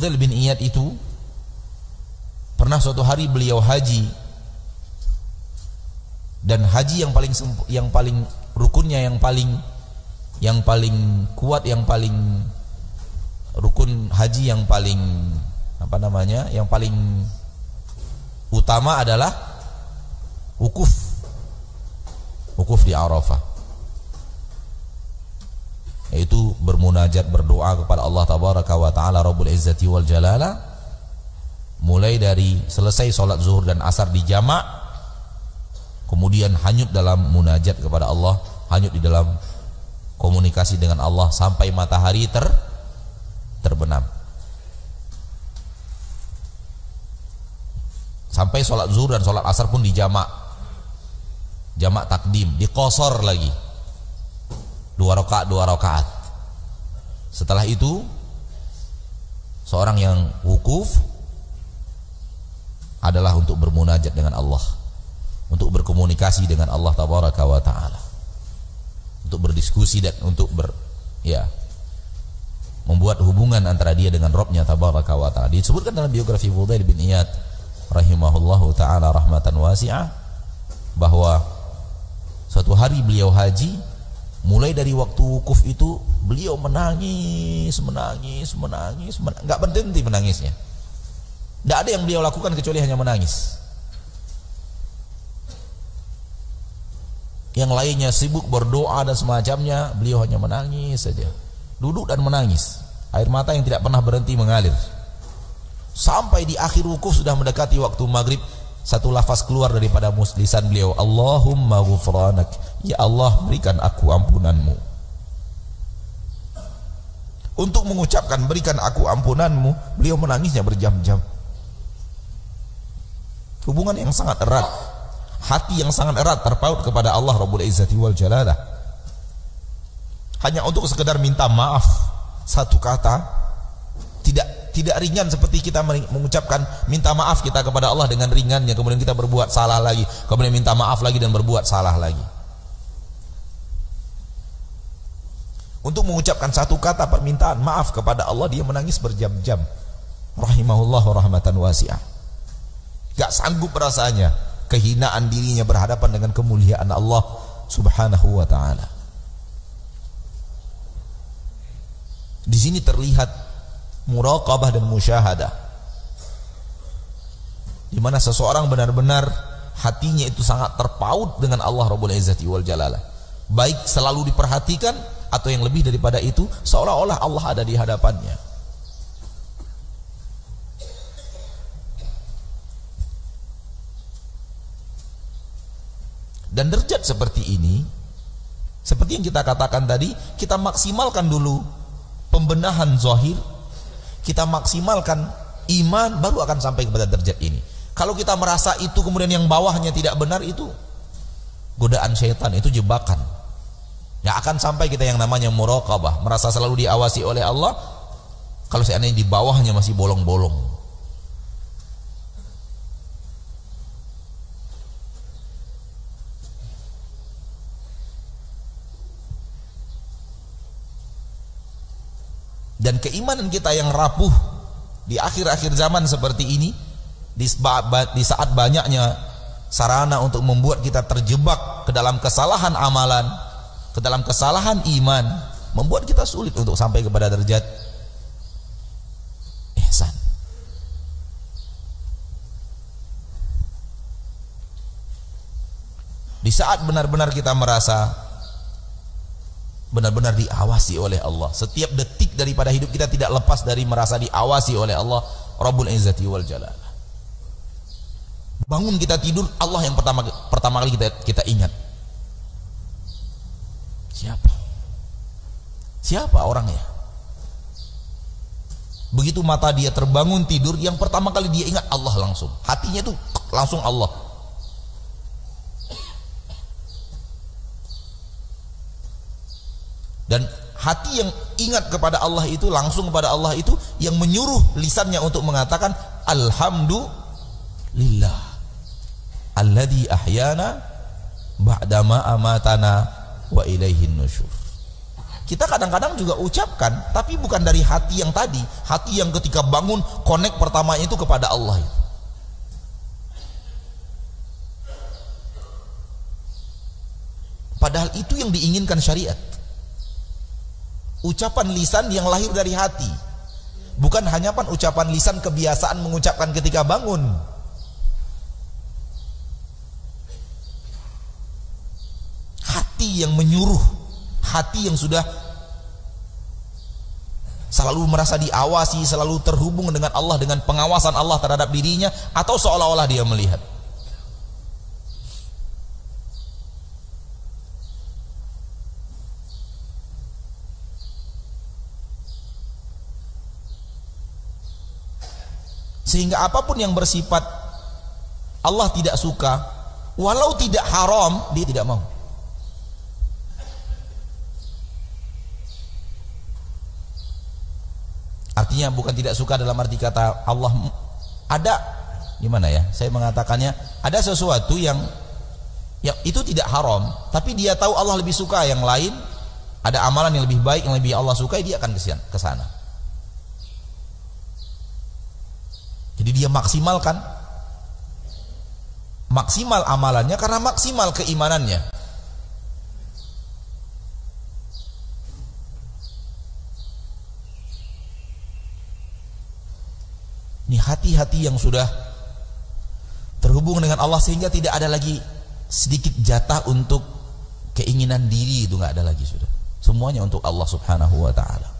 Fudail bin Iyad itu pernah suatu hari beliau haji, dan haji yang paling rukunnya, yang paling kuat, yang paling rukun haji yang paling yang paling utama adalah wukuf di Arafah, yaitu bermunajat, berdoa kepada Allah tabaraka wa taala Rabbul Izzati wal Jalala, mulai dari selesai sholat zuhur dan asar di jamak, kemudian hanyut dalam munajat kepada Allah, hanyut di dalam komunikasi dengan Allah sampai matahari terbenam, sampai sholat zuhur dan sholat asar pun di jamak takdim, diqosor lagi 2 rakaat. Setelah itu seorang yang wukuf adalah untuk bermunajat dengan Allah, untuk berkomunikasi dengan Allah tabaraka wa taala, untuk berdiskusi dan untuk membuat hubungan antara dia dengan Rabbnya tabaraka wa taala. Disebutkan dalam biografi Fudail bin Iyad rahimahullahu taala rahmatan wasi'ah bahwa suatu hari beliau haji, mulai dari waktu wukuf itu beliau menangis, nggak berhenti menangisnya. Tidak ada yang beliau lakukan kecuali hanya menangis. Yang lainnya sibuk berdoa dan semacamnya, beliau hanya menangis saja, duduk dan menangis, air mata yang tidak pernah berhenti mengalir. Sampai di akhir wukuf sudah mendekati waktu maghrib, satu lafaz keluar daripada lisan beliau, Allahumma ghufranak, ya Allah berikan aku ampunanmu. Untuk mengucapkan berikan aku ampunanmu, beliau menangisnya berjam-jam. Hubungan yang sangat erat, hati yang sangat erat terpaut kepada Allah Rabbul Izzati wal Jalalah. Hanya untuk sekedar minta maaf, satu kata, tidak ringan seperti kita mengucapkan minta maaf kita kepada Allah dengan ringannya, kemudian kita berbuat salah lagi, kemudian minta maaf lagi dan berbuat salah lagi. Untuk mengucapkan satu kata permintaan maaf kepada Allah, dia menangis berjam-jam. Rahimahullah rahmatan wasi'ah. Gak sanggup rasanya, kehinaan dirinya berhadapan dengan kemuliaan Allah subhanahu wa ta'ala. Di sini terlihat muraqabah dan musyahadah, di mana seseorang benar-benar hatinya itu sangat terpaut dengan Allah Rabbul Izzati wal Jalalah, baik selalu diperhatikan atau yang lebih daripada itu, seolah-olah Allah ada di hadapannya. Dan derajat seperti ini, seperti yang kita katakan tadi, kita maksimalkan dulu pembenahan zahir, kita maksimalkan iman, baru akan sampai kepada derajat ini. Kalau kita merasa itu kemudian yang bawahnya tidak benar, itu godaan syaitan, itu jebakan. Ya akan sampai kita yang namanya muraqabah, merasa selalu diawasi oleh Allah, kalau seandainya di bawahnya masih bolong-bolong. Dan keimanan kita yang rapuh di akhir-akhir zaman seperti ini, di saat banyaknya sarana untuk membuat kita terjebak ke dalam kesalahan amalan, ke dalam kesalahan iman, membuat kita sulit untuk sampai kepada derajat ihsan. Di saat benar-benar kita merasa benar-benar diawasi oleh Allah, setiap detik daripada hidup kita tidak lepas dari merasa diawasi oleh Allah Rabbul Izzati wal Jalalah. Bangun kita tidur, Allah yang pertama kali kita ingat. Siapa orangnya? Begitu mata dia terbangun tidur, yang pertama kali dia ingat Allah langsung. Hatinya itu langsung Allah. Dan hati yang ingat kepada Allah itu, langsung kepada Allah itu, yang menyuruh lisannya untuk mengatakan alhamdulillah alladzi ahyana ba'dama amatana wa ilaihin nusyur. Kita kadang-kadang juga ucapkan, tapi bukan dari hati yang tadi, hati yang ketika bangun connect pertama itu kepada Allah. Padahal itu yang diinginkan syariat. Ucapan lisan yang lahir dari hati, bukan hanya ucapan lisan kebiasaan mengucapkan ketika bangun. Hati yang menyuruh, hati yang sudah selalu merasa diawasi, selalu terhubung dengan Allah, dengan pengawasan Allah terhadap dirinya, atau seolah-olah dia melihat. Sehingga apapun yang bersifat Allah tidak suka, walau tidak haram, dia tidak mau. Artinya bukan tidak suka dalam arti kata Allah ada, gimana ya? Saya mengatakannya, ada sesuatu yang itu tidak haram, tapi dia tahu Allah lebih suka yang lain, ada amalan yang lebih baik yang lebih Allah sukai, dia akan ke sana. Jadi dia maksimal amalannya karena maksimal keimanannya. Ini hati-hati yang sudah terhubung dengan Allah sehingga tidak ada lagi sedikit jatah untuk keinginan diri, itu nggak ada lagi sudah. Semuanya untuk Allah Subhanahu wa taala.